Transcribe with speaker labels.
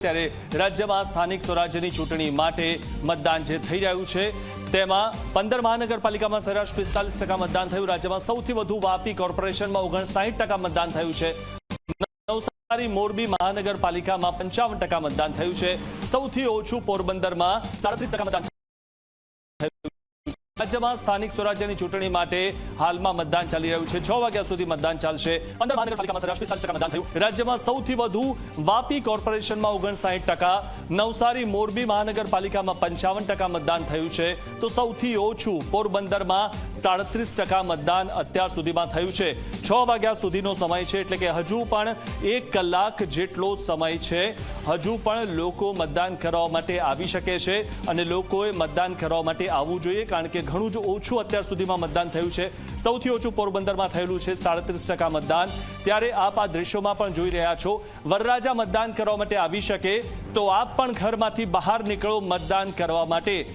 Speaker 1: ત્યારે રાજ્યમાં સ્થાનિક સ્વરાજ્યની ચૂંટણી માટે મતદાન જે થઈ રહ્યું છે તેમાં 15 મહાનગરપાલિકામાં સરેરાશ 45% મતદાન થયું। રાજ્યમાં સૌથી વધુ વાપી કોર્પોરેશનમાં 59% મતદાન થયું છે। નવસારી મોરબી મહાનગરપાલિકામાં 55% મતદાન થયું છે। સૌથી ઓછું પોરબંદરમાં 37% મતદાન થયું। રાજ્યમાં સ્થાનિક સ્વરાજ્યની ચૂંટણી માટે હાલમાં મતદાન ચાલી રહ્યું છે। 6 વાગ્યા સુધી મતદાન ચાલશે। 15 મહાનગરપાલિકામાં સરેરાશ 45% મતદાન થયું। રાજ્યમાં સૌથી વધુ વાપી કોર્પોરેશનમાં 59%, નવસારી મોરબી મહાનગરપાલિકામાં 55% મતદાન થયું છે, તો સૌથી ઓછું પોરબંદરમાં 37% મતદાન અત્યાર સુધીમાં થયું છે। 6 વાગ્યા સુધીનો સમય છે, એટલે કે હજુ પણ 1 કલાક જેટલો સમય છે। હજુ પણ લોકો મતદાન કરવા માટે આવી શકે છે અને લોકોએ મતદાન કરવા માટે આવવું જોઈએ, કારણ કે ઘણું જ ઓછું અત્યાર સુધીમાં મતદાન થયું છે। સૌથી ઓછું પોરબંદરમાં થયેલું છે 37% મતદાન। ત્યારે આપ આ દ્રશ્યોમાં પણ જોઈ રહ્યા છો, વરરાજા મતદાન કરવા માટે આવી શકે તો આપ પણ ઘરમાંથી બહાર નીકળો મતદાન કરવા માટે।